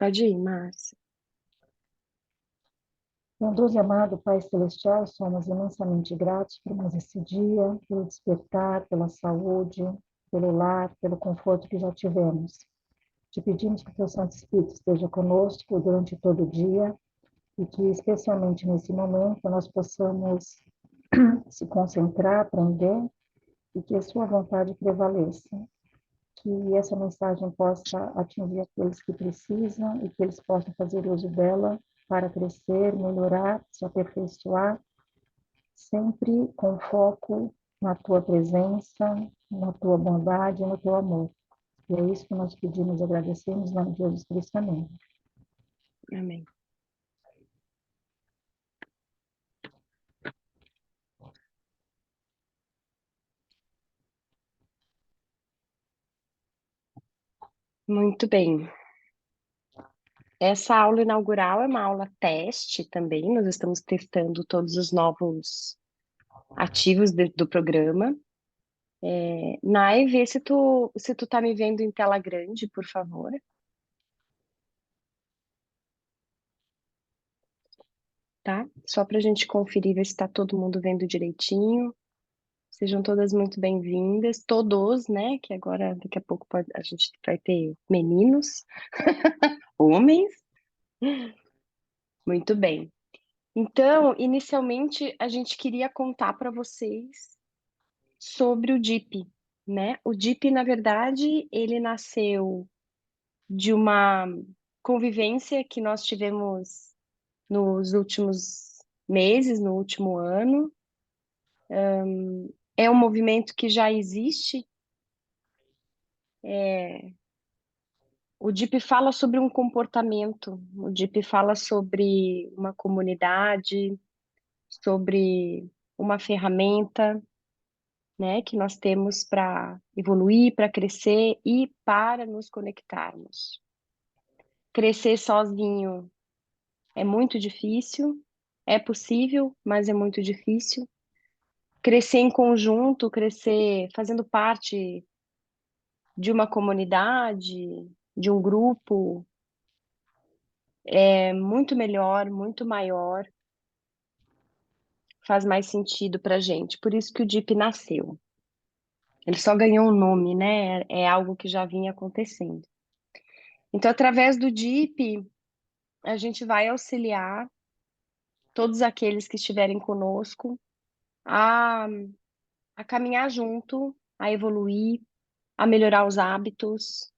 Pode ir, Márcia. Bondoso e amado Pai Celestial, somos imensamente gratos por mais esse dia, pelo despertar, pela saúde, pelo lar, pelo conforto que já tivemos. Te pedimos que o Teu Santo Espírito esteja conosco durante todo o dia e que, especialmente nesse momento, nós possamos se concentrar, aprender e que a Sua vontade prevaleça. Que essa mensagem possa atingir aqueles que precisam e que eles possam fazer uso dela para crescer, melhorar, se aperfeiçoar, sempre com foco na tua presença, na tua bondade e no teu amor. E é isso que nós pedimos e agradecemos em nome de Jesus Cristo. Amém. Amém. Muito bem. Essa aula inaugural é uma aula teste também. Nós estamos testando todos os novos ativos do programa. Nai, vê se tu tá me vendo em tela grande, por favor. Tá? Só para a gente conferir, ver se está todo mundo vendo direitinho. Sejam todas muito bem-vindas. Todos, né? Que agora, daqui a pouco, a gente vai ter meninos, homens. Muito bem. Então, inicialmente, a gente queria contar para vocês sobre o DIP, né? O DIP, na verdade, ele nasceu de uma convivência que nós tivemos nos últimos meses, no último ano. É um movimento que já existe. O DIP fala sobre um comportamento, o DIP fala sobre uma comunidade, sobre uma ferramenta, né, que nós temos para evoluir, para crescer e para nos conectarmos. Crescer sozinho é muito difícil, é possível, mas é muito difícil. Crescer em conjunto, crescer fazendo parte de uma comunidade, de um grupo, é muito melhor, muito maior, faz mais sentido para gente. Por isso que o DIP nasceu. Ele só ganhou um nome, né? É algo que já vinha acontecendo. Então, através do DIP, a gente vai auxiliar todos aqueles que estiverem conosco a, a caminhar junto, a evoluir, a melhorar os hábitos,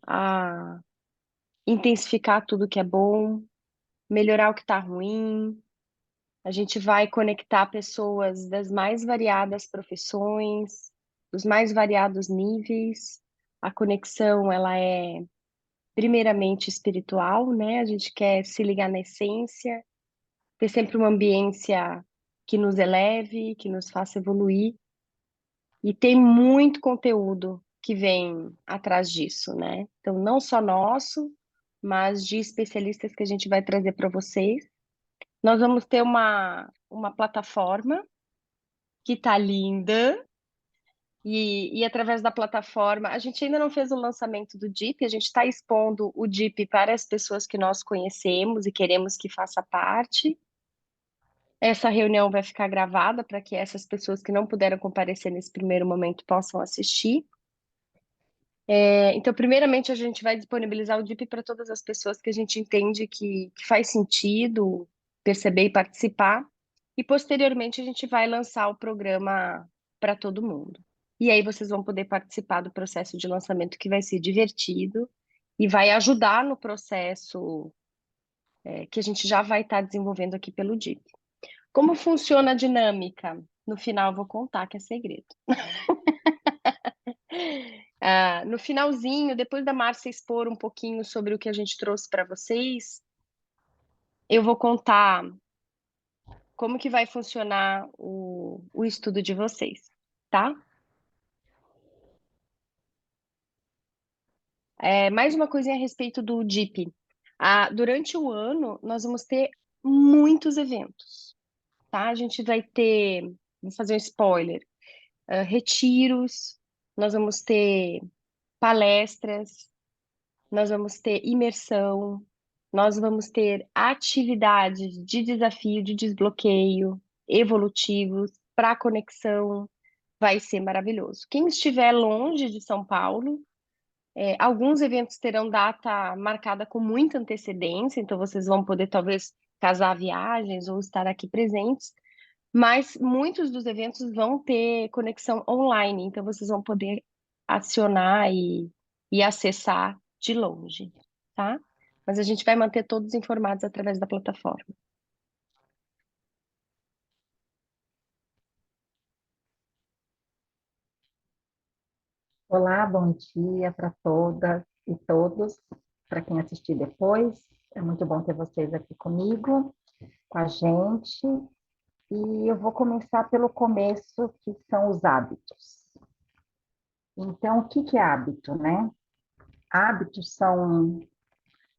a intensificar tudo que é bom, melhorar o que está ruim. A gente vai conectar pessoas das mais variadas profissões, dos mais variados níveis. A conexão, ela é primeiramente espiritual, né? A gente quer se ligar na essência, ter sempre uma ambiência que nos eleve, que nos faça evoluir. E tem muito conteúdo que vem atrás disso, né? Então, não só nosso, mas de especialistas que a gente vai trazer para vocês. Nós vamos ter uma plataforma que tá linda, e através da plataforma, a gente ainda não fez o lançamento do DIP, a gente está expondo o DIP para as pessoas que nós conhecemos e queremos que faça parte. Essa reunião vai ficar gravada para que essas pessoas que não puderam comparecer nesse primeiro momento possam assistir. Então, primeiramente, a gente vai disponibilizar o DIP para todas as pessoas que a gente entende que faz sentido perceber e participar. E, posteriormente, a gente vai lançar o programa para todo mundo. E aí vocês vão poder participar do processo de lançamento, que vai ser divertido e vai ajudar no processo, que a gente já vai estar desenvolvendo aqui pelo DIP. Como funciona a dinâmica? No final, eu vou contar que é segredo. No finalzinho, depois da Márcia expor um pouquinho sobre o que a gente trouxe para vocês, eu vou contar como que vai funcionar o estudo de vocês, tá? Mais uma coisinha a respeito do DIP. Durante o ano, nós vamos ter muitos eventos, tá? A gente vai ter, vou fazer um spoiler, retiros, nós vamos ter palestras, nós vamos ter imersão, nós vamos ter atividades de desafio, de desbloqueio, evolutivos, para conexão, vai ser maravilhoso. Quem estiver longe de São Paulo, alguns eventos terão data marcada com muita antecedência, então vocês vão poder talvez casar viagens ou estar aqui presentes, mas muitos dos eventos vão ter conexão online, então vocês vão poder acionar e acessar de longe, tá? Mas a gente vai manter todos informados através da plataforma. Olá, bom dia para todas e todos, para quem assistir depois. É muito bom ter vocês aqui comigo, com a gente. E eu vou começar pelo começo, que são os hábitos. Então, o que que é hábito, né? Hábitos são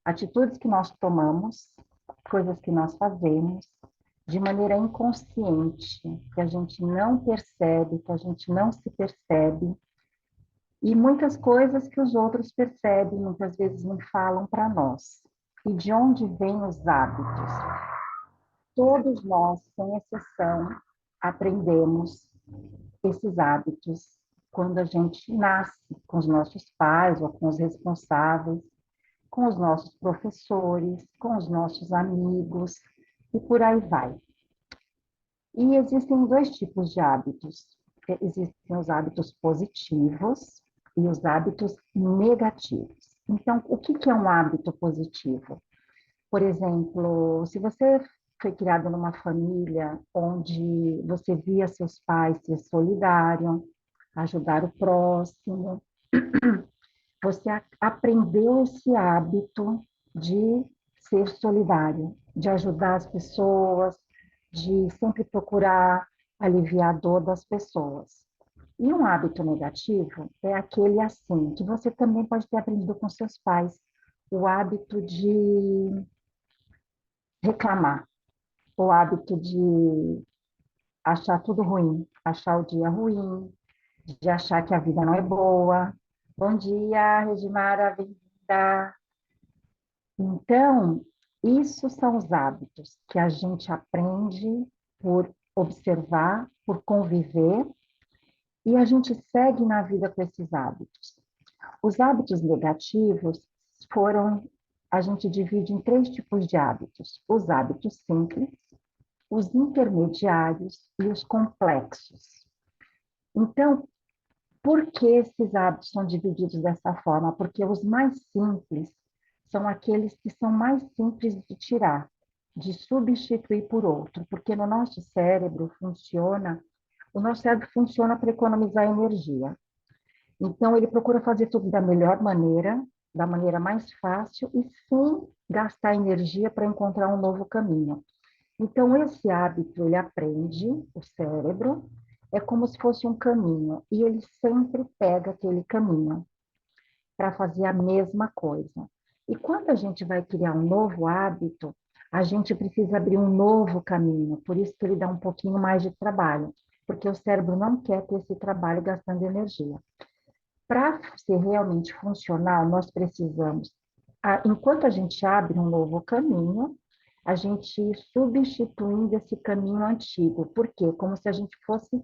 atitudes que nós tomamos, coisas que nós fazemos de maneira inconsciente, que a gente não percebe, que a gente não se percebe, e muitas coisas que os outros percebem, muitas vezes não falam para nós. E de onde vêm os hábitos? Todos nós, sem exceção, aprendemos esses hábitos quando a gente nasce com os nossos pais ou com os responsáveis, com os nossos professores, com os nossos amigos e por aí vai. E existem dois tipos de hábitos. Existem os hábitos positivos e os hábitos negativos. Então, o que é um hábito positivo? Por exemplo, se você foi criado numa família onde você via seus pais ser solidário, ajudar o próximo, você aprendeu esse hábito de ser solidário, de ajudar as pessoas, de sempre procurar aliviar a dor das pessoas. E um hábito negativo é aquele assim, que você também pode ter aprendido com seus pais, o hábito de reclamar, o hábito de achar tudo ruim, achar o dia ruim, de achar que a vida não é boa. Bom dia, Regimara, bem-vinda. Então, isso são os hábitos que a gente aprende por observar, por conviver, e a gente segue na vida com esses hábitos. Os hábitos negativos foram, a gente divide em três tipos de hábitos: os hábitos simples, os intermediários e os complexos. Então, por que esses hábitos são divididos dessa forma? Porque os mais simples são aqueles que são mais simples de tirar, de substituir por outro, porque no nosso cérebro o nosso cérebro funciona para economizar energia. Então, ele procura fazer tudo da maneira mais fácil e sem gastar energia para encontrar um novo caminho. Então, esse hábito, ele aprende, o cérebro, é como se fosse um caminho, e ele sempre pega aquele caminho para fazer a mesma coisa. E quando a gente vai criar um novo hábito, a gente precisa abrir um novo caminho, por isso que ele dá um pouquinho mais de trabalho, porque o cérebro não quer ter esse trabalho gastando energia. Para ser realmente funcional, nós precisamos, enquanto a gente abre um novo caminho, a gente ir substituindo esse caminho antigo. Por quê? Como se a gente fosse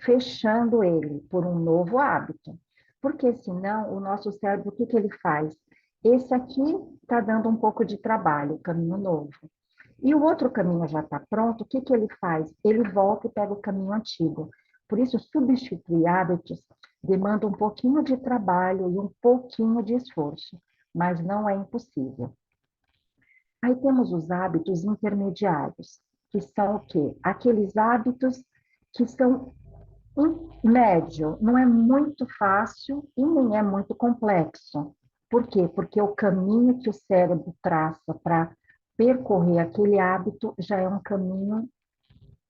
fechando ele por um novo hábito. Porque senão o nosso cérebro, o que que ele faz? Esse aqui está dando um pouco de trabalho, o caminho novo. E o outro caminho já está pronto, o que que ele faz? Ele volta e pega o caminho antigo. Por isso, substituir hábitos demanda um pouquinho de trabalho e um pouquinho de esforço, mas não é impossível. Aí temos os hábitos intermediários, que são o quê? Aqueles hábitos que são médio, não é muito fácil e nem é muito complexo. Por quê? Porque o caminho que o cérebro traça para percorrer aquele hábito já é um caminho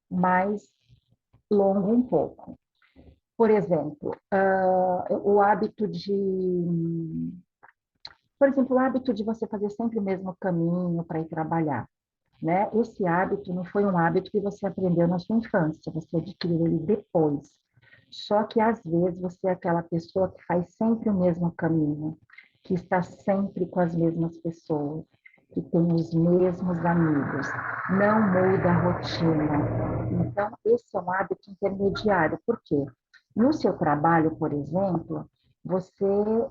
mais longo um pouco. Por exemplo, o hábito de... Por exemplo, o hábito de você fazer sempre o mesmo caminho para ir trabalhar, né? Esse hábito não foi um hábito que você aprendeu na sua infância, você adquiriu ele depois. Só que, às vezes, você é aquela pessoa que faz sempre o mesmo caminho, que está sempre com as mesmas pessoas, que tem os mesmos amigos, não muda a rotina. Então, esse é um hábito intermediário. Por quê? No seu trabalho, por exemplo, você,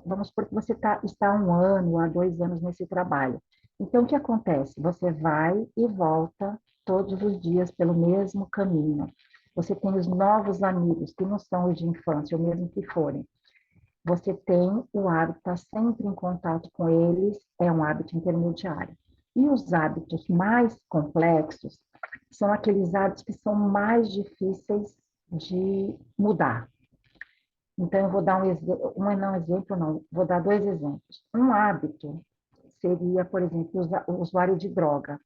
vamos supor que você está há 1 ano, há 2 anos nesse trabalho. Então, o que acontece? Você vai e volta todos os dias pelo mesmo caminho. Você tem os novos amigos, que não são os de infância, ou mesmo que forem. Você tem o hábito de estar sempre em contato com eles, é um hábito intermediário. E os hábitos mais complexos são aqueles hábitos que são mais difíceis de mudar. Então, eu vou dar vou dar 2 exemplos. Um hábito seria, por exemplo, o usuário de droga.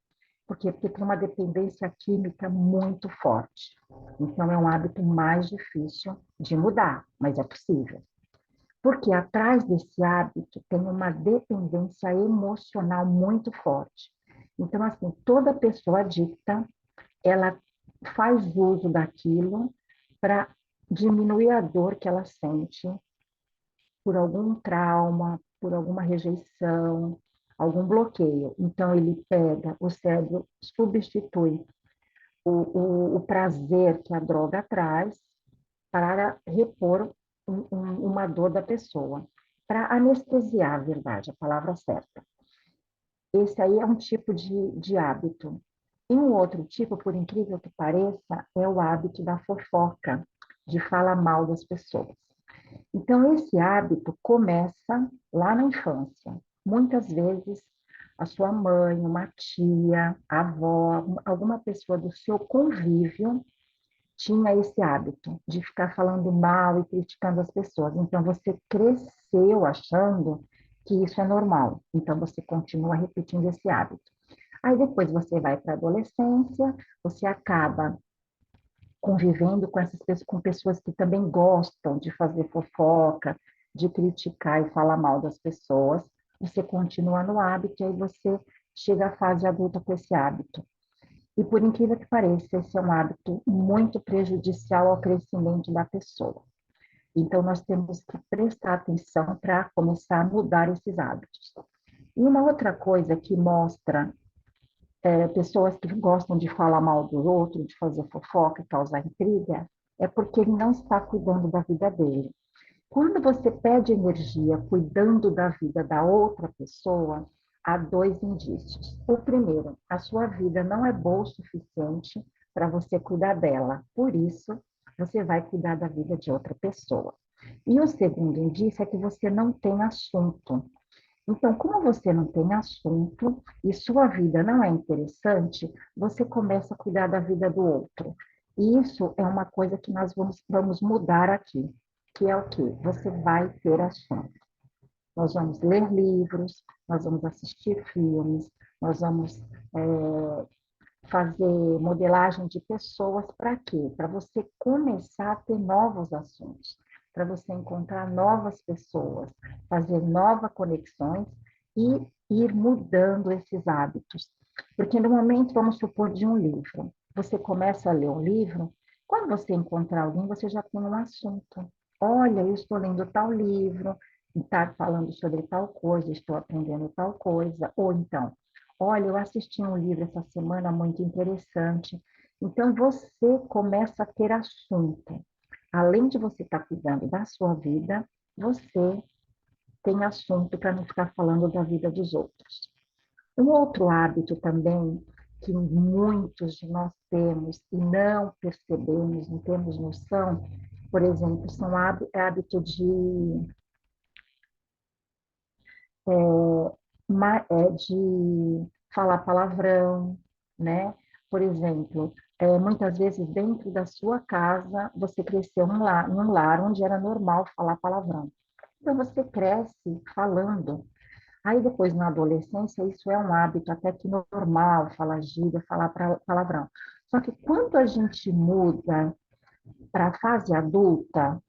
Por quê? Porque tem uma dependência química muito forte. Então, é um hábito mais difícil de mudar, mas é possível. Porque atrás desse hábito tem uma dependência emocional muito forte. Então, assim, toda pessoa adicta, ela faz uso daquilo para diminuir a dor que ela sente por algum trauma, por alguma rejeição, algum bloqueio. Então, ele pega, o cérebro substitui o prazer que a droga traz para repor uma dor da pessoa, para anestesiar, a verdade, a palavra certa. Esse aí é um tipo de hábito. E um outro tipo, por incrível que pareça, é o hábito da fofoca, de falar mal das pessoas. Então, esse hábito começa lá na infância. Muitas vezes, a sua mãe, uma tia, a avó, alguma pessoa do seu convívio tinha esse hábito de ficar falando mal e criticando as pessoas. Então, você cresceu achando que isso é normal. Então, você continua repetindo esse hábito. Aí, depois, você vai para a adolescência, você acaba convivendo com essas pessoas, com pessoas que também gostam de fazer fofoca, de criticar e falar mal das pessoas. Você continua no hábito e aí você chega à fase adulta com esse hábito. E por incrível que pareça, esse é um hábito muito prejudicial ao crescimento da pessoa. Então, nós temos que prestar atenção para começar a mudar esses hábitos. E uma outra coisa que mostra pessoas que gostam de falar mal do outro, de fazer fofoca, causar intriga, é porque ele não está cuidando da vida dele. Quando você perde energia cuidando da vida da outra pessoa, há 2 indícios. O primeiro, a sua vida não é boa o suficiente para você cuidar dela. Por isso, você vai cuidar da vida de outra pessoa. E o segundo indício é que você não tem assunto. Então, como você não tem assunto e sua vida não é interessante, você começa a cuidar da vida do outro. E isso é uma coisa que nós vamos mudar aqui, que é o quê? Você vai ter assunto. Nós vamos ler livros, nós vamos assistir filmes, nós vamos fazer modelagem de pessoas. Para quê? Para você começar a ter novos assuntos, para você encontrar novas pessoas, fazer novas conexões e ir mudando esses hábitos. Porque no momento, vamos supor, de um livro, você começa a ler um livro, quando você encontrar alguém, você já tem um assunto. Olha, eu estou lendo tal livro, está falando sobre tal coisa, estou aprendendo tal coisa, ou então, olha, eu assisti um livro essa semana muito interessante. Então, você começa a ter assunto. Além de você estar cuidando da sua vida, você tem assunto para não ficar falando da vida dos outros. Um outro hábito também que muitos de nós temos e não percebemos, não temos noção, por exemplo, são hábito de falar palavrão, né? Por exemplo, muitas vezes dentro da sua casa você cresceu em um lar onde era normal falar palavrão. Então você cresce falando. Aí depois na adolescência isso é um hábito até que normal, falar gíria, falar palavrão. Só que quando a gente muda para a fase adulta,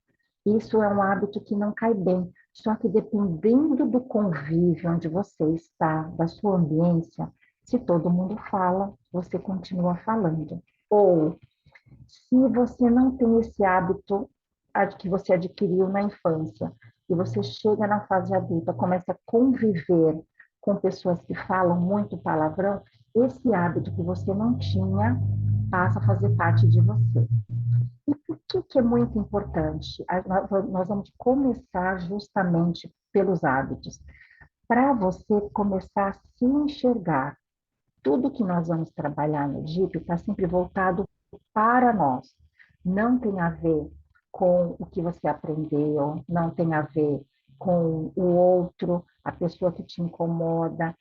isso é um hábito que não cai bem. Só que dependendo do convívio onde você está, da sua ambiência, se todo mundo fala, você continua falando. Ou, se você não tem esse hábito que você adquiriu na infância, e você chega na fase adulta, começa a conviver com pessoas que falam muito palavrão, esse hábito que você não tinha passa a fazer parte de você. E por que é muito importante? Nós vamos começar justamente pelos hábitos, para você começar a se enxergar. Tudo que nós vamos trabalhar no DIP está sempre voltado para nós. Não tem a ver com o que você aprendeu, não tem a ver com o outro, a pessoa que te incomoda,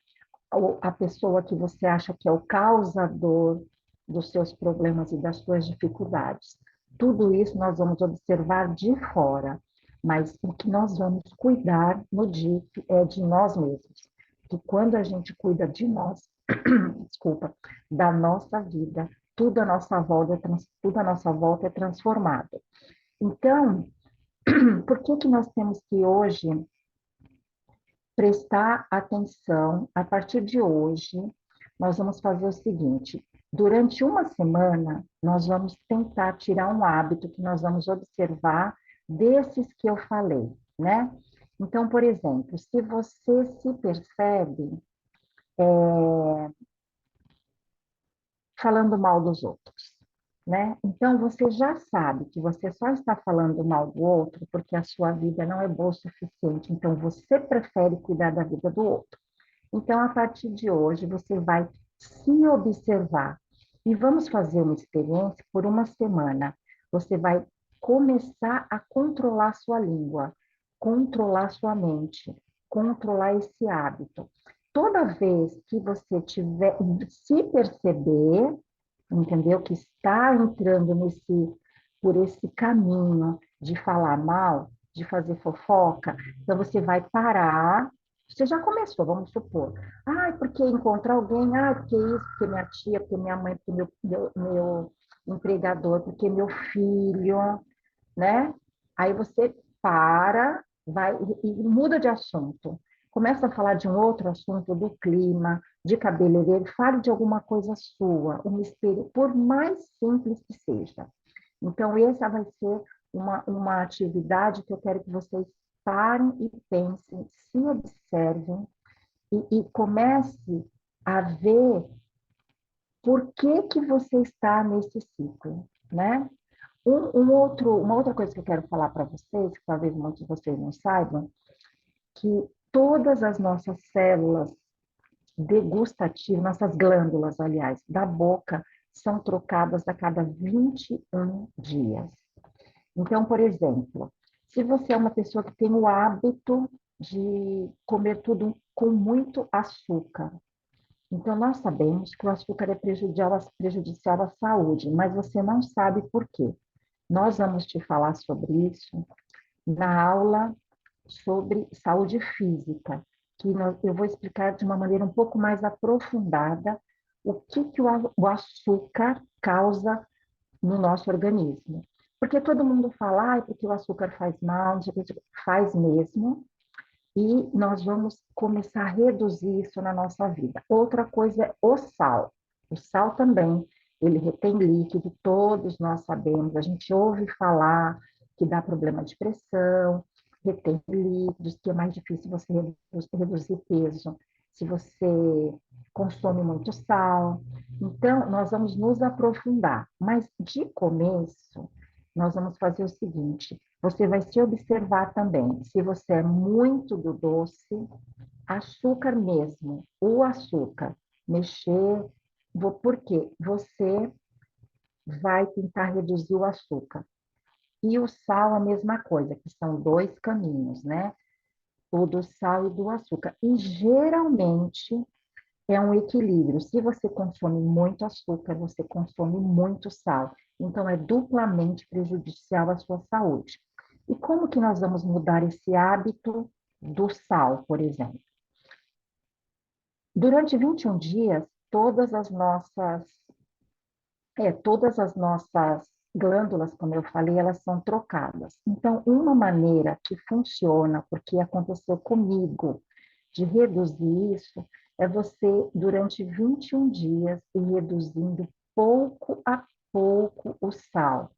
ou a pessoa que você acha que é o causador dos seus problemas e das suas dificuldades. Tudo isso nós vamos observar de fora, mas o que nós vamos cuidar no DIP é de nós mesmos. Que quando a gente cuida de nós, desculpa, da nossa vida, tudo à nossa volta é transformado. Então, por que nós temos que hoje prestar atenção? A partir de hoje, nós vamos fazer o seguinte: durante uma semana, nós vamos tentar tirar um hábito que nós vamos observar desses que eu falei, né? Então, por exemplo, se você se percebe falando mal dos outros, né? Então, você já sabe que você só está falando mal do outro porque a sua vida não é boa o suficiente. Então, você prefere cuidar da vida do outro. Então, a partir de hoje, você vai se observar e vamos fazer uma experiência por uma semana. Você vai começar a controlar sua língua, controlar sua mente, controlar esse hábito. Toda vez que você tiver, se perceber, entendeu? Que está entrando por esse caminho de falar mal, de fazer fofoca, então você vai parar. Você já começou, vamos supor. Ah, porque encontrar alguém, porque isso, porque minha tia, porque minha mãe, porque meu empregador, porque meu filho, né? Aí você para, vai e muda de assunto. Começa a falar de um outro assunto, do clima, de cabeleireiro, fale de alguma coisa sua, por mais simples que seja. Então, essa vai ser uma atividade que eu quero que vocês parem e pensem, se observem e comece a ver por que você está nesse ciclo, né? Uma outra coisa que eu quero falar para vocês, que talvez muitos de vocês não saibam, que todas as nossas células degustativas, nossas glândulas, aliás, da boca, são trocadas a cada 21 dias. Então, por exemplo, se você é uma pessoa que tem o hábito de comer tudo com muito açúcar, então nós sabemos que o açúcar é prejudicial à saúde, mas você não sabe por quê. Nós vamos te falar sobre isso na aula sobre saúde física, eu vou explicar de uma maneira um pouco mais aprofundada que o açúcar causa no nosso organismo. Porque todo mundo fala, porque o açúcar faz mal, não sei o que, faz mesmo, e nós vamos começar a reduzir isso na nossa vida. Outra coisa é o sal. O sal também, ele retém líquido, todos nós sabemos, a gente ouve falar que dá problema de pressão, retém líquidos, que é mais difícil você reduzir peso se você consome muito sal. Então, nós vamos nos aprofundar, mas de começo, nós vamos fazer o seguinte: você vai se observar também. Se você é muito do doce, açúcar mesmo, o açúcar, mexer, porque você vai tentar reduzir o açúcar. E o sal, a mesma coisa, que são dois caminhos, né? O do sal e do açúcar. E geralmente é um equilíbrio. Se você consome muito açúcar, você consome muito sal. Então, é duplamente prejudicial à sua saúde. E como que nós vamos mudar esse hábito do sal, por exemplo? Durante 21 dias, todas as nossas glândulas, como eu falei, elas são trocadas. Então, uma maneira que funciona, porque aconteceu comigo, de reduzir isso, é você, durante 21 dias, ir reduzindo pouco a pouco o sal.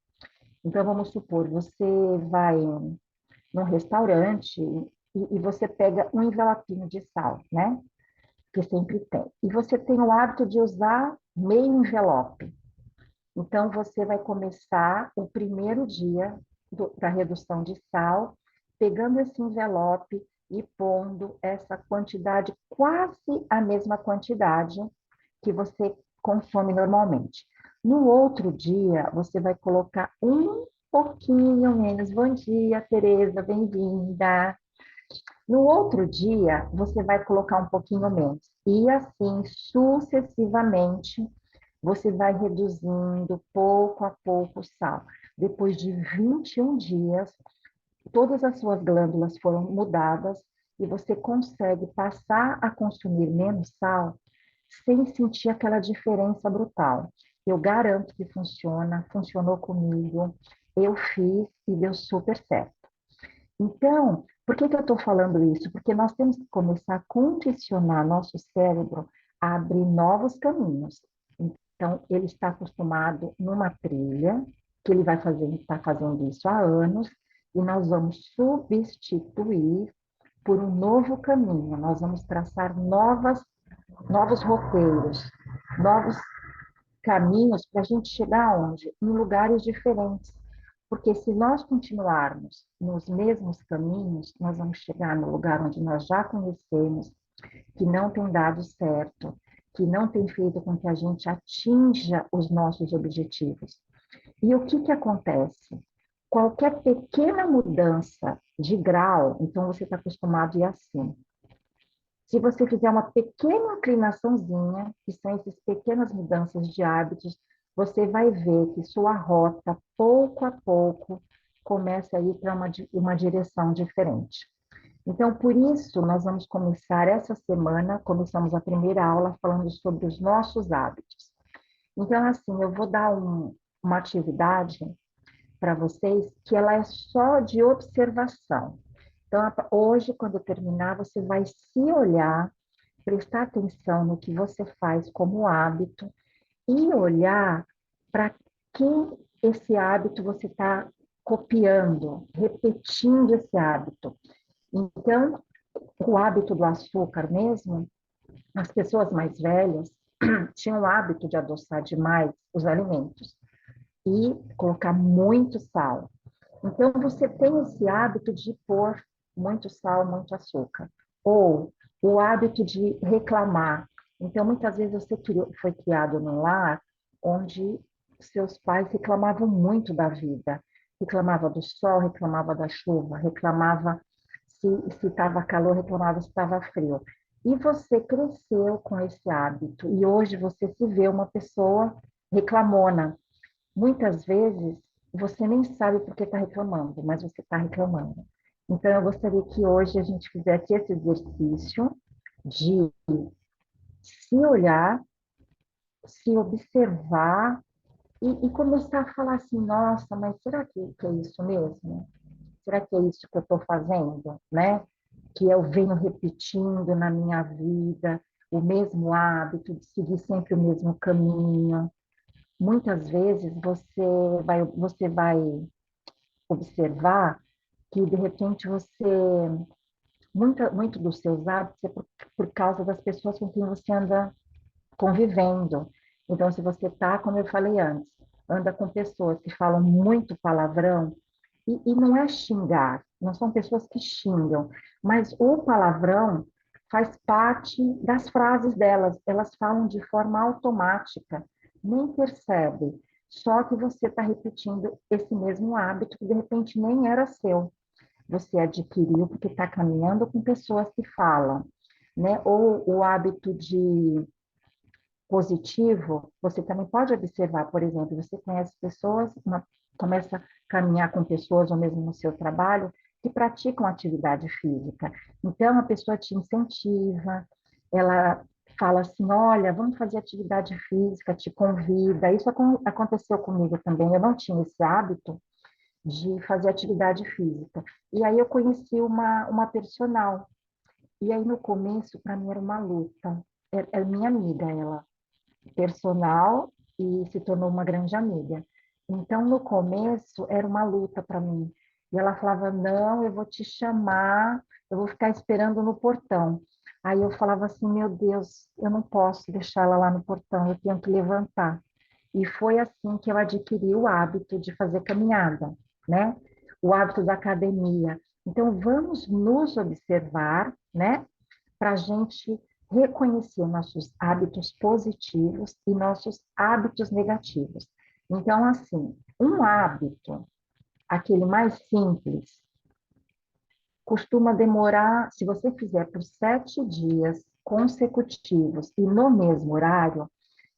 Então, vamos supor, você vai num restaurante e você pega um envelopinho de sal, né? Que sempre tem. E você tem o hábito de usar meio envelope. Então, você vai começar o primeiro dia da redução de sal, pegando esse envelope e pondo essa quantidade, quase a mesma quantidade que você consome normalmente. No outro dia, você vai colocar um pouquinho menos. Bom dia, Tereza, bem-vinda. No outro dia, você vai colocar um pouquinho menos. E assim, sucessivamente, você vai reduzindo pouco a pouco o sal. Depois de 21 dias, todas as suas glândulas foram mudadas e você consegue passar a consumir menos sal sem sentir aquela diferença brutal. Eu garanto que funciona, funcionou comigo, eu fiz e deu super certo. Então, por que eu estou falando isso? Porque nós temos que começar a condicionar nosso cérebro a abrir novos caminhos. Então, ele está acostumado numa trilha, que ele vai fazer, está fazendo isso há anos, e nós vamos substituir por um novo caminho. Nós vamos traçar novos roteiros, novos caminhos para a gente chegar aonde? Em lugares diferentes. Porque se nós continuarmos nos mesmos caminhos, nós vamos chegar no lugar onde nós já conhecemos, que não tem dado certo, que não tem feito com que a gente atinja os nossos objetivos. E o que acontece? Qualquer pequena mudança de grau, então você está acostumado a ir assim. Se você fizer uma pequena inclinaçãozinha, que são essas pequenas mudanças de hábitos, você vai ver que sua rota, pouco a pouco, começa a ir para uma direção diferente. Então, por isso, nós vamos começar essa semana, começamos a primeira aula falando sobre os nossos hábitos. Então, assim, eu vou dar uma atividade para vocês que ela é só de observação. Então, hoje, quando eu terminar, você vai se olhar, prestar atenção no que você faz como hábito e olhar para quem esse hábito você está copiando, repetindo esse hábito. Então, o hábito do açúcar mesmo, as pessoas mais velhas tinham o hábito de adoçar demais os alimentos e colocar muito sal. Então, você tem esse hábito de pôr muito sal, muito açúcar. Ou o hábito de reclamar. Então, muitas vezes você foi criado num lar onde seus pais reclamavam muito da vida. Reclamava do sol, reclamava da chuva, reclamava se estava calor, reclamava se estava frio. E você cresceu com esse hábito. E hoje você se vê uma pessoa reclamona. Muitas vezes você nem sabe por que está reclamando, mas você está reclamando. Então, eu gostaria que hoje a gente fizesse esse exercício de se olhar, se observar e começar a falar assim, nossa, mas será que é isso mesmo? Será que é isso que eu estou fazendo, né? Que eu venho repetindo na minha vida, o mesmo hábito de seguir sempre o mesmo caminho. Muitas vezes você vai observar que, de repente, muito dos seus hábitos é por causa das pessoas com quem você anda convivendo. Então, se você está, como eu falei antes, anda com pessoas que falam muito palavrão, e não é xingar, não são pessoas que xingam, mas o palavrão faz parte das frases delas, elas falam de forma automática, nem percebe. Só que você está repetindo esse mesmo hábito que de repente nem era seu. Você adquiriu porque está caminhando com pessoas que falam, né? Ou o hábito de positivo, você também pode observar, por exemplo, você conhece pessoas, começa a caminhar com pessoas, ou mesmo no seu trabalho, que praticam atividade física. Então, a pessoa te incentiva, ela fala assim, olha, vamos fazer atividade física, te convida. Isso aconteceu comigo também, eu não tinha esse hábito de fazer atividade física. E aí eu conheci uma personal. E aí, no começo, para mim era uma luta. É minha amiga, ela personal e se tornou uma grande amiga. Então, no começo, era uma luta para mim. E ela falava, não, eu vou te chamar, eu vou ficar esperando no portão. Aí eu falava assim, meu Deus, eu não posso deixar ela lá no portão, eu tenho que levantar. E foi assim que eu adquiri o hábito de fazer caminhada, né? O hábito da academia. Então, vamos nos observar, né? Para a gente reconhecer nossos hábitos positivos e nossos hábitos negativos. Então, assim, um hábito, aquele mais simples, costuma demorar, se você fizer por 7 dias consecutivos e no mesmo horário,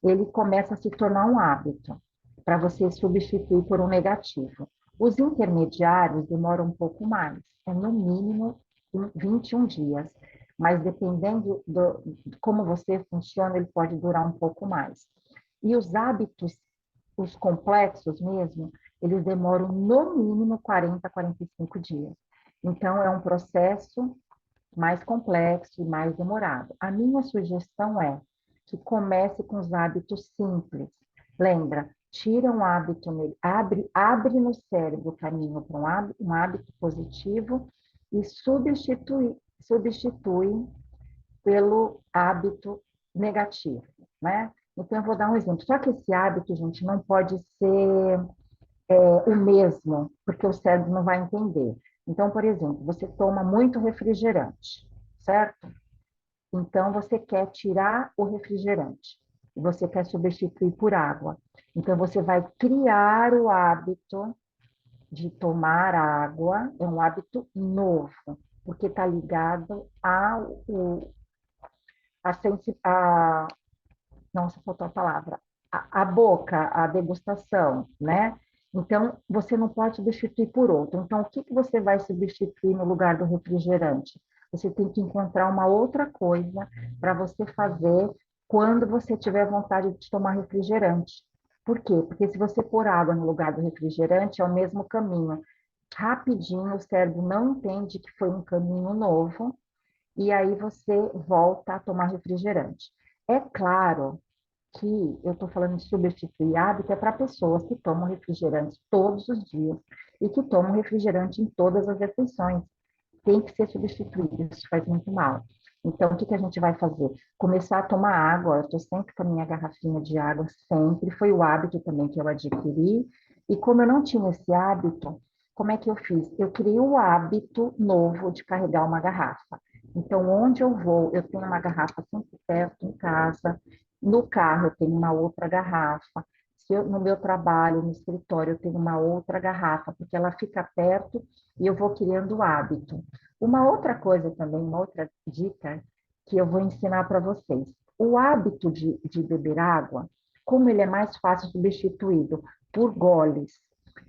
ele começa a se tornar um hábito, para você substituir por um negativo. Os intermediários demoram um pouco mais, é no mínimo 21 dias, mas dependendo de como você funciona, ele pode durar um pouco mais. E os hábitos, os complexos mesmo, eles demoram no mínimo 40 a 45 dias. Então, é um processo mais complexo e mais demorado. A minha sugestão é que comece com os hábitos simples. Lembra, tira um hábito, abre no cérebro o caminho para um hábito positivo e substitui pelo hábito negativo, né? Então, eu vou dar um exemplo. Só que esse hábito, gente, não pode ser o mesmo, porque o cérebro não vai entender. Então, por exemplo, você toma muito refrigerante, certo? Então, você quer tirar o refrigerante, e você quer substituir por água. Então, você vai criar o hábito de tomar água, é um hábito novo, porque está ligado a, nossa, faltou a palavra, a boca, a degustação, né? Então, você não pode substituir por outro. Então, o que que você vai substituir no lugar do refrigerante? Você tem que encontrar uma outra coisa para você fazer quando você tiver vontade de tomar refrigerante. Por quê? Porque se você pôr água no lugar do refrigerante, é o mesmo caminho. Rapidinho, o cérebro não entende que foi um caminho novo, e aí você volta a tomar refrigerante. É claro que eu estou falando de substituir hábito é para pessoas que tomam refrigerante todos os dias e que tomam refrigerante em todas as refeições. Tem que ser substituído, isso faz muito mal. Então, o que que a gente vai fazer? Começar a tomar água. Eu estou sempre com a minha garrafinha de água, sempre. Foi o hábito também que eu adquiri. E como eu não tinha esse hábito, como é que eu fiz? Eu criei o hábito novo de carregar uma garrafa. Então, onde eu vou, eu tenho uma garrafa sempre perto em casa. No carro, eu tenho uma outra garrafa. Se eu, no meu trabalho, no escritório, eu tenho uma outra garrafa, porque ela fica perto e eu vou criando o hábito. Uma outra coisa também, uma outra dica que eu vou ensinar para vocês. O hábito de beber água, como ele é mais fácil substituído por goles.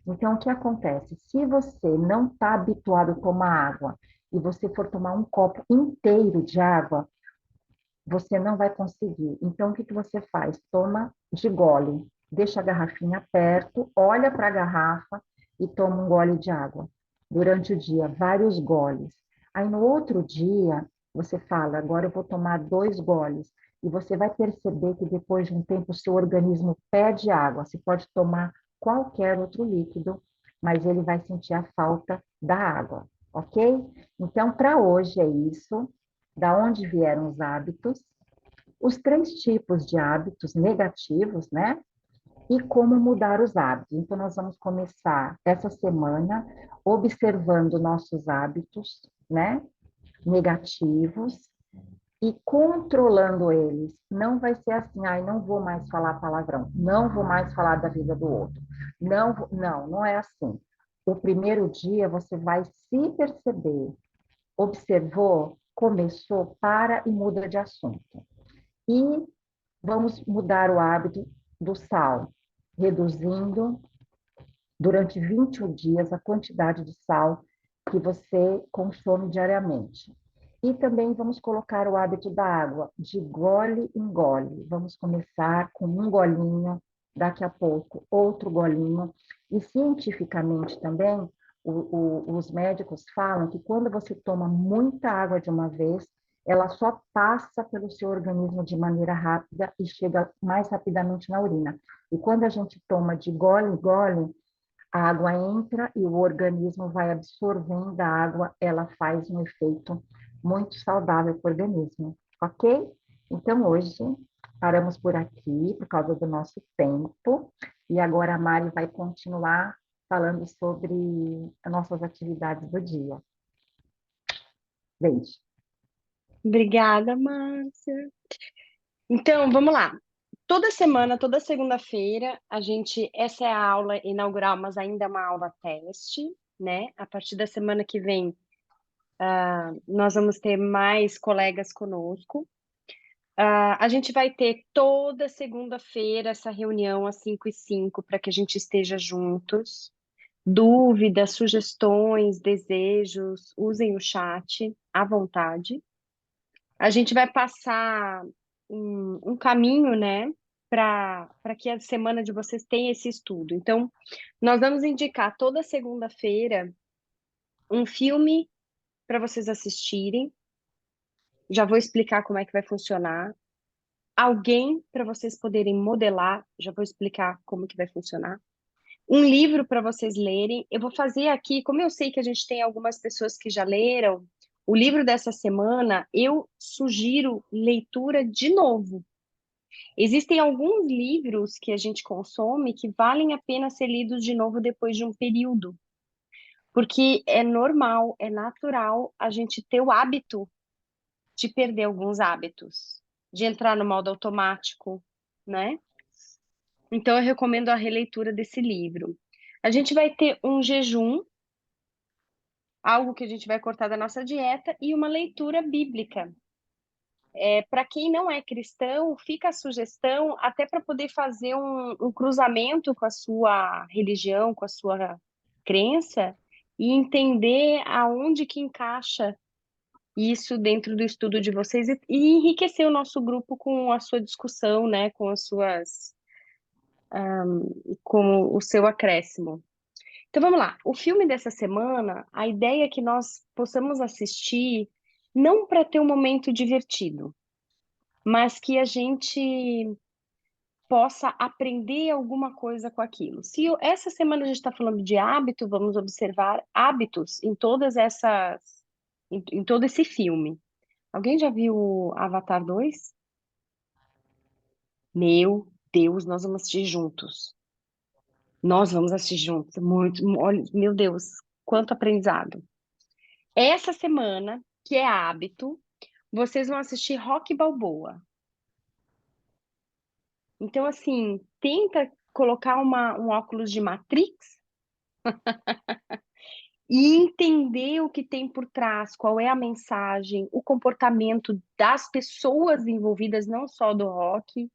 Então, o que acontece? Se você não está habituado a tomar água e você for tomar um copo inteiro de água, você não vai conseguir. Então, o que que você faz? Toma de gole. Deixa a garrafinha perto, olha para a garrafa e toma um gole de água. Durante o dia, vários goles. Aí, no outro dia, você fala, agora eu vou tomar 2 goles. E você vai perceber que depois de um tempo o seu organismo pede água. Você pode tomar qualquer outro líquido, mas ele vai sentir a falta da água, ok? Então, para hoje é isso. Da onde vieram os hábitos, os 3 tipos de hábitos negativos, né? E como mudar os hábitos. Então, nós vamos começar essa semana observando nossos hábitos, né? Negativos e controlando eles. Não vai ser assim, ai, não vou mais falar palavrão, não vou mais falar da vida do outro. Não é assim. O primeiro dia você vai se perceber, observou, começou, para e muda de assunto. E vamos mudar o hábito do sal, reduzindo durante 21 dias a quantidade de sal que você consome diariamente. E também vamos colocar o hábito da água, de gole em gole. Vamos começar com um golinho, daqui a pouco outro golinho. E cientificamente também, os médicos falam que quando você toma muita água de uma vez, ela só passa pelo seu organismo de maneira rápida e chega mais rapidamente na urina. E quando a gente toma de gole em gole, A água entra e o organismo vai absorvendo a água, ela faz um efeito muito saudável para o organismo, ok? Então, hoje, paramos por aqui, por causa do nosso tempo, e agora a Mari vai continuar falando sobre as nossas atividades do dia. Beijo. Obrigada, Márcia. Então, vamos lá. Toda semana, toda segunda-feira, essa é a aula inaugural, mas ainda é uma aula teste, né? A partir da semana que vem, nós vamos ter mais colegas conosco. A gente vai ter toda segunda-feira essa reunião às 5h05 para que a gente esteja juntos. Dúvidas, sugestões, desejos, usem o chat à vontade. A gente vai passar um caminho, né, para que a semana de vocês tenha esse estudo. Então, nós vamos indicar toda segunda-feira um filme para vocês assistirem. Já vou explicar como é que vai funcionar. Alguém para vocês poderem modelar, já vou explicar como que vai funcionar. Um livro para vocês lerem. Eu vou fazer aqui, como eu sei que a gente tem algumas pessoas que já leram, o livro dessa semana, eu sugiro leitura de novo. Existem alguns livros que a gente consome que valem a pena ser lidos de novo depois de um período, porque é normal, é natural a gente ter o hábito de perder alguns hábitos, de entrar no modo automático, né? Então, eu recomendo a releitura desse livro. A gente vai ter um jejum, algo que a gente vai cortar da nossa dieta, e uma leitura bíblica. Para quem não é cristão, fica a sugestão até para poder fazer um cruzamento com a sua religião, com a sua crença, e entender aonde que encaixa isso dentro do estudo de vocês e enriquecer o nosso grupo com a sua discussão, né, com o seu acréscimo. Então vamos lá. O filme dessa semana, a ideia é que nós possamos assistir não para ter um momento divertido, mas que a gente possa aprender alguma coisa com aquilo. Se essa semana a gente está falando de hábito, vamos observar hábitos em todo esse filme. Alguém já viu o Avatar 2? Meu Deus, nós vamos assistir juntos. Nós vamos assistir juntos. Muito, olha, meu Deus, quanto aprendizado. Essa semana, que é hábito, vocês vão assistir Rock Balboa. Então, assim, tenta colocar um óculos de Matrix e entender o que tem por trás, qual é a mensagem, o comportamento das pessoas envolvidas, não só do rock,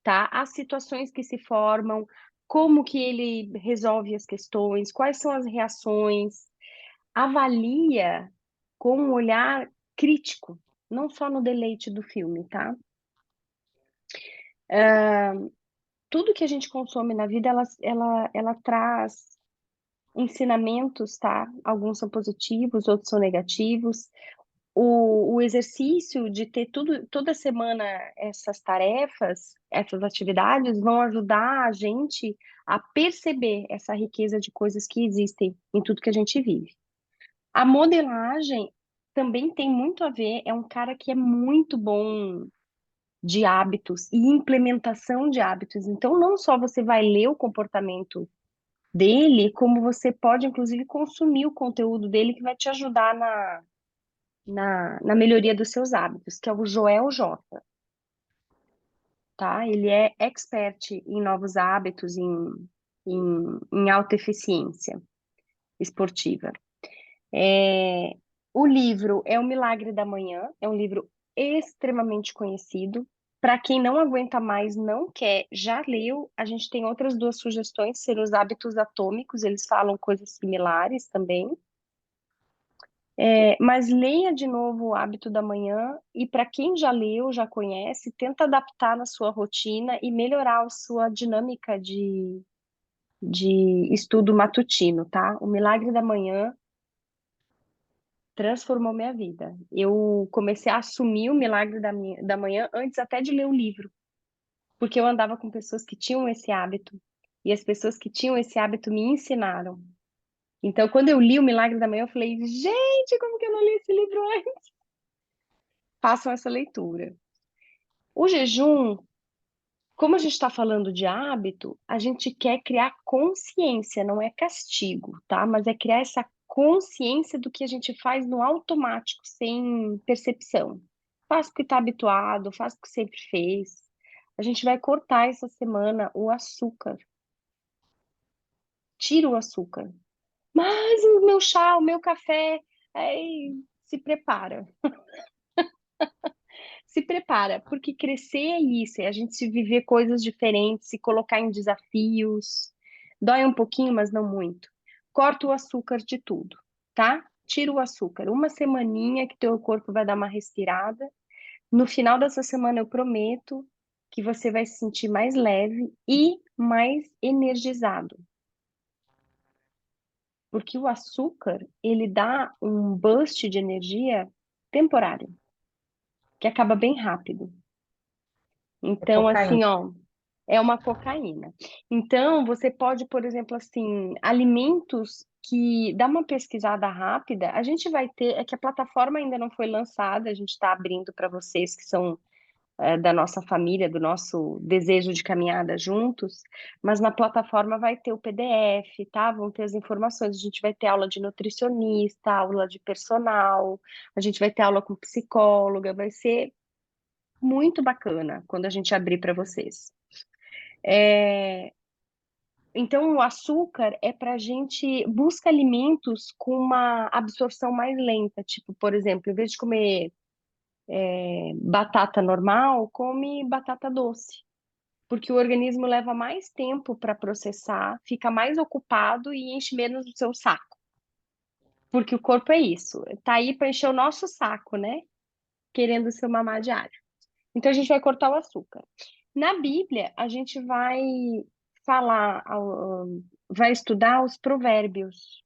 tá? As situações que se formam, como que ele resolve as questões, quais são as reações. Avalia com um olhar crítico, não só no deleite do filme, tá? Tudo que a gente consome na vida, ela traz ensinamentos, tá? Alguns são positivos, outros são negativos. O exercício de ter toda semana essas tarefas, essas atividades, vão ajudar a gente a perceber essa riqueza de coisas que existem em tudo que a gente vive. A modelagem também tem muito a ver, é um cara que é muito bom de hábitos e implementação de hábitos. Então, não só você vai ler o comportamento dele, como você pode, inclusive, consumir o conteúdo dele que vai te ajudar na melhoria dos seus hábitos, que é o Joel J, tá? Ele é expert em novos hábitos, em alta eficiência esportiva. O livro é O Milagre da Manhã, é um livro extremamente conhecido. Para quem não aguenta mais, não quer, já leu, a gente tem outras duas sugestões, seriam os hábitos atômicos, eles falam coisas similares também. Mas leia de novo o Hábito da Manhã e para quem já leu, já conhece, tenta adaptar na sua rotina e melhorar a sua dinâmica de estudo matutino, tá? O Milagre da Manhã transformou minha vida. Eu comecei a assumir o milagre da manhã antes até de ler o livro, porque eu andava com pessoas que tinham esse hábito E as pessoas que tinham esse hábito me ensinaram. Então, quando eu li O Milagre da Manhã, eu falei, gente, como que eu não li esse livro antes? Façam essa leitura. O jejum, como a gente está falando de hábito, a gente quer criar consciência, não é castigo, tá? Mas é criar essa consciência do que a gente faz no automático, sem percepção. Faz porque está habituado, faz porque sempre fez. A gente vai cortar essa semana o açúcar. Tira o açúcar. Mas o meu chá, o meu café, aí se prepara. Se prepara, porque crescer é isso, é a gente se viver coisas diferentes, se colocar em desafios. Dói um pouquinho, mas não muito. Corta o açúcar de tudo, tá? Tira o açúcar. Uma semaninha que teu corpo vai dar uma respirada. No final dessa semana eu prometo que você vai se sentir mais leve e mais energizado. Porque o açúcar, ele dá um boost de energia temporário, que acaba bem rápido. É Então, cocaína. assim, ó, é uma cocaína. Então, você pode, por exemplo, assim, alimentos que dá uma pesquisada rápida, a gente vai ter, é que a plataforma ainda não foi lançada, a gente está abrindo para vocês que são da nossa família, do nosso desejo de caminhada juntos, mas na plataforma vai ter o PDF, tá? Vão ter as informações, a gente vai ter aula de nutricionista, aula de personal, a gente vai ter aula com psicóloga, vai ser muito bacana quando a gente abrir para vocês. É, então, o açúcar é para a gente busca alimentos com uma absorção mais lenta, tipo, por exemplo, em vez de comer batata normal, come batata doce, porque o organismo leva mais tempo para processar, fica mais ocupado e enche menos o seu saco, porque o corpo é isso, tá aí para encher o nosso saco, né? Querendo ser uma mamar diário. Então, a gente vai cortar o açúcar. Na Bíblia, a gente vai falar, vai estudar os provérbios.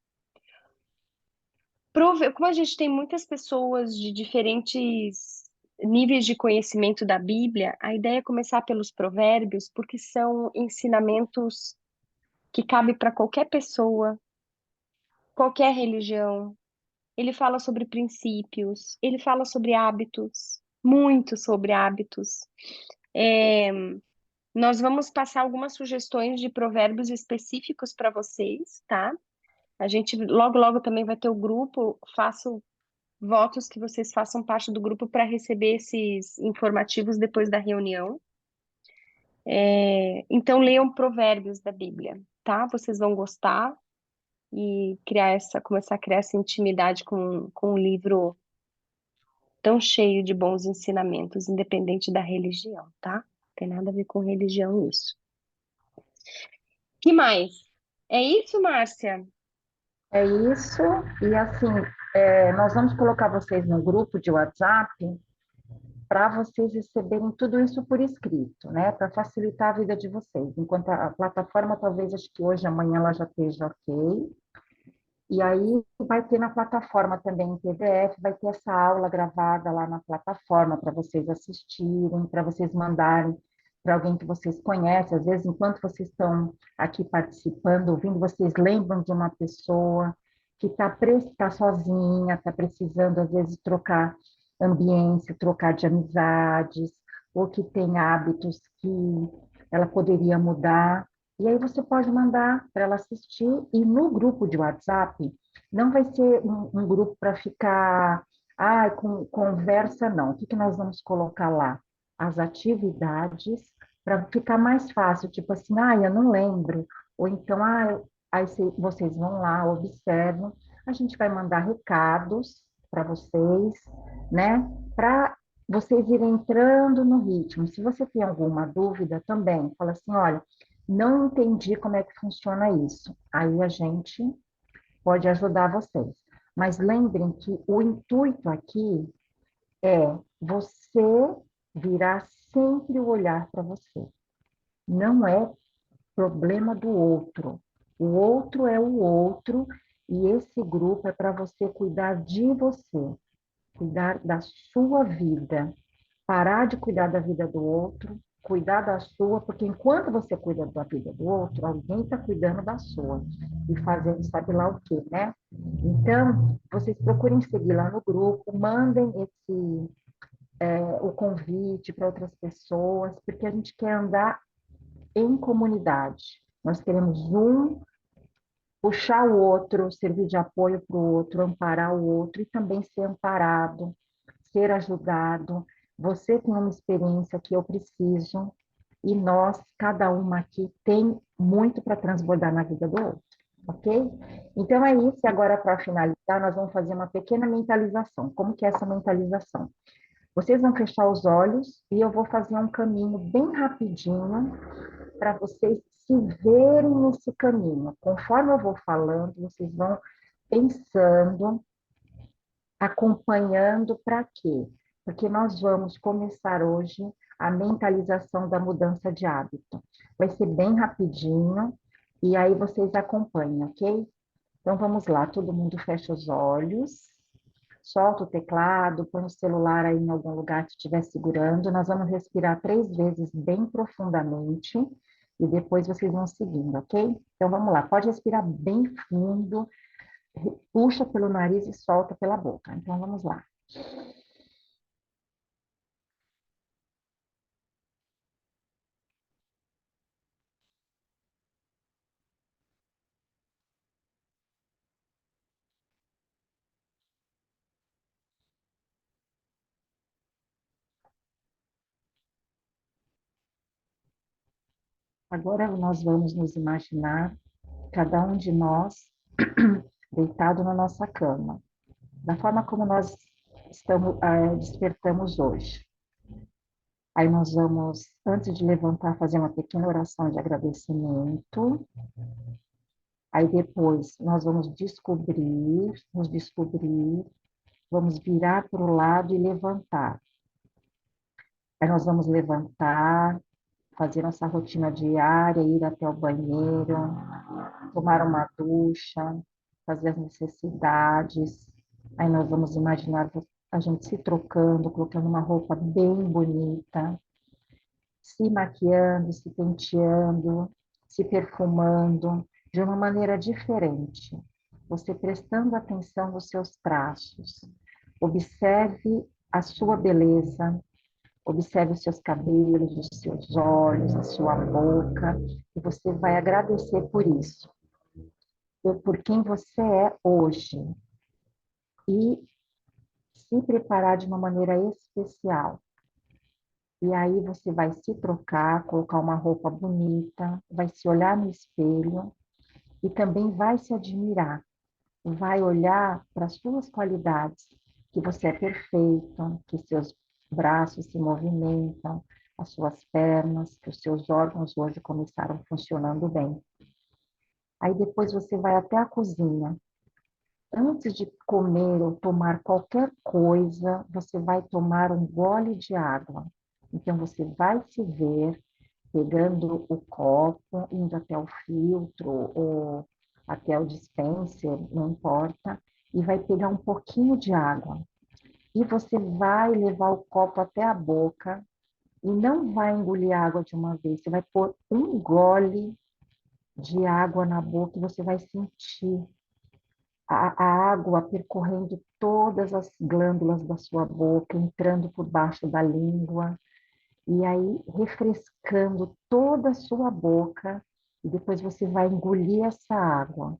Como a gente tem muitas pessoas de diferentes níveis de conhecimento da Bíblia, a ideia é começar pelos provérbios, porque são ensinamentos que cabem para qualquer pessoa, qualquer religião. Ele fala sobre princípios, ele fala sobre hábitos, muito sobre hábitos. É, Nós vamos passar algumas sugestões de provérbios específicos para vocês, tá? A gente logo, logo também vai ter o grupo. Faço votos que vocês façam parte do grupo para receber esses informativos depois da reunião. Então, leiam provérbios da Bíblia, tá? Vocês vão gostar e começar a criar essa intimidade com um livro tão cheio de bons ensinamentos, independente da religião, tá? Não tem nada a ver com religião isso. Que mais? É isso, Márcia? É isso, e assim, nós vamos colocar vocês no grupo de WhatsApp para vocês receberem tudo isso por escrito, né? Para facilitar a vida de vocês. Enquanto a plataforma, talvez, acho que hoje, amanhã ela já esteja ok. E aí vai ter na plataforma também em PDF, vai ter essa aula gravada lá na plataforma para vocês assistirem, para vocês mandarem para alguém que vocês conhecem. Às vezes, enquanto vocês estão aqui participando, ouvindo, vocês lembram de uma pessoa que tá sozinha, está precisando, às vezes, trocar ambiente, trocar de amizades, ou que tem hábitos que ela poderia mudar. E aí você pode mandar para ela assistir, e no grupo de WhatsApp não vai ser um grupo para ficar, com conversa, não. O que que nós vamos colocar lá? As atividades, para ficar mais fácil, tipo assim, eu não lembro. Ou então, aí vocês vão lá, observam, a gente vai mandar recados para vocês, né? Para vocês irem entrando no ritmo. Se você tem alguma dúvida também, fala assim, olha, não entendi como é que funciona isso. Aí a gente pode ajudar vocês. Mas lembrem que o intuito aqui é você virar sempre o olhar para você. Não é problema do outro. O outro é o outro e esse grupo é para você cuidar de você, cuidar da sua vida, parar de cuidar da vida do outro, cuidar da sua, porque enquanto você cuida da vida do outro, alguém está cuidando da sua e fazendo sabe lá o quê, né? Então, vocês procurem seguir lá no grupo, mandem o convite para outras pessoas, porque a gente quer andar em comunidade. Nós queremos puxar o outro, servir de apoio para o outro, amparar o outro e também ser amparado, ser ajudado. Você tem uma experiência que eu preciso e nós, cada uma aqui, tem muito para transbordar na vida do outro, ok? Então é isso, e agora para finalizar, nós vamos fazer uma pequena mentalização. Como que é essa mentalização? Vocês vão fechar os olhos e eu vou fazer um caminho bem rapidinho para vocês se verem nesse caminho. Conforme eu vou falando, vocês vão pensando, acompanhando para quê? Porque nós vamos começar hoje a mentalização da mudança de hábito. Vai ser bem rapidinho e aí vocês acompanham, ok? Então vamos lá, todo mundo fecha os olhos, solta o teclado, põe o celular aí em algum lugar que estiver segurando. Nós vamos respirar 3 vezes bem profundamente e depois vocês vão seguindo, ok? Então vamos lá, pode respirar bem fundo, puxa pelo nariz e solta pela boca. Então vamos lá. Agora nós vamos nos imaginar, cada um de nós, deitado na nossa cama, da forma como nós despertamos hoje. Aí nós vamos, antes de levantar, fazer uma pequena oração de agradecimento. Aí depois nós vamos nos descobrir, vamos virar para o lado e levantar. Aí nós vamos levantar, fazer nossa rotina diária, ir até o banheiro, tomar uma ducha, fazer as necessidades. Aí nós vamos imaginar a gente se trocando, colocando uma roupa bem bonita, se maquiando, se penteando, se perfumando de uma maneira diferente. Você prestando atenção nos seus traços. Observe a sua beleza, observe os seus cabelos, os seus olhos, a sua boca, e você vai agradecer por isso, por quem você é hoje. E se preparar de uma maneira especial. E aí você vai se trocar, colocar uma roupa bonita, vai se olhar no espelho e também vai se admirar. Vai olhar para as suas qualidades, que você é perfeito, que seus braços se movimentam, as suas pernas, que os seus órgãos hoje começaram funcionando bem. Aí depois você vai até a cozinha. Antes de comer ou tomar qualquer coisa, você vai tomar um gole de água. Então, você vai se ver pegando o copo, indo até o filtro ou até o dispenser, não importa, e vai pegar um pouquinho de água. E você vai levar o copo até a boca e não vai engolir água de uma vez. Você vai pôr um gole de água na boca e você vai sentir a água percorrendo todas as glândulas da sua boca, entrando por baixo da língua, e aí refrescando toda a sua boca, e depois você vai engolir essa água,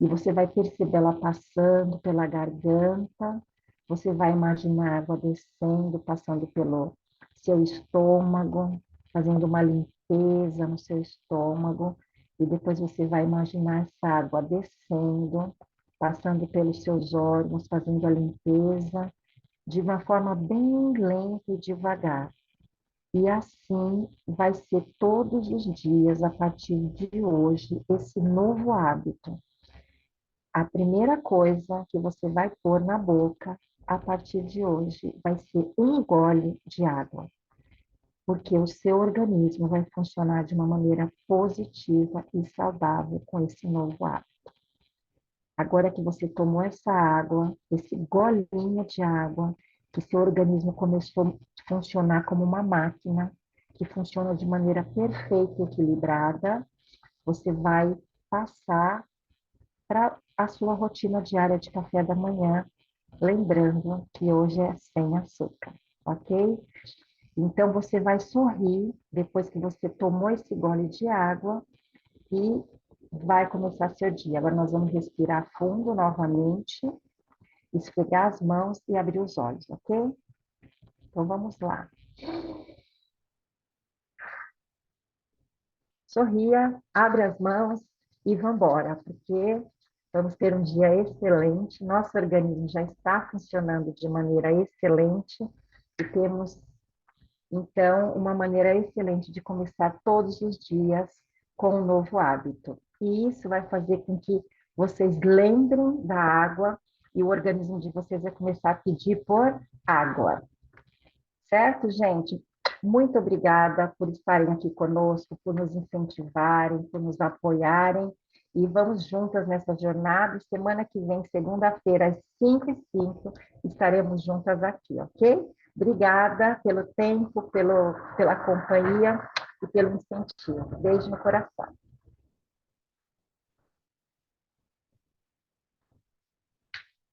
e você vai perceber ela passando pela garganta, você vai imaginar a água descendo, passando pelo seu estômago, fazendo uma limpeza no seu estômago, e depois você vai imaginar essa água descendo, passando pelos seus órgãos, fazendo a limpeza, de uma forma bem lenta e devagar. E assim vai ser todos os dias, a partir de hoje, esse novo hábito. A primeira coisa que você vai pôr na boca, a partir de hoje, vai ser um gole de água, porque o seu organismo vai funcionar de uma maneira positiva e saudável com esse novo hábito. Agora que você tomou essa água, esse golinho de água, que seu organismo começou a funcionar como uma máquina, que funciona de maneira perfeita e equilibrada, você vai passar para a sua rotina diária de café da manhã, lembrando que hoje é sem açúcar, ok? Então, você vai sorrir depois que você tomou esse gole de água e vai começar seu dia. Agora, nós vamos respirar fundo novamente, esfregar as mãos e abrir os olhos, ok? Então, vamos lá. Sorria, abre as mãos e vamos embora, porque vamos ter um dia excelente. Nosso organismo já está funcionando de maneira excelente e temos, então, uma maneira excelente de começar todos os dias com um novo hábito. E isso vai fazer com que vocês lembrem da água e o organismo de vocês vai começar a pedir por água. Certo, gente? Muito obrigada por estarem aqui conosco, por nos incentivarem, por nos apoiarem. E vamos juntas nessa jornada. Semana que vem, segunda-feira, às 5h05, estaremos juntas aqui, ok? Obrigada pelo tempo, pela companhia e pelo incentivo. Beijo no coração.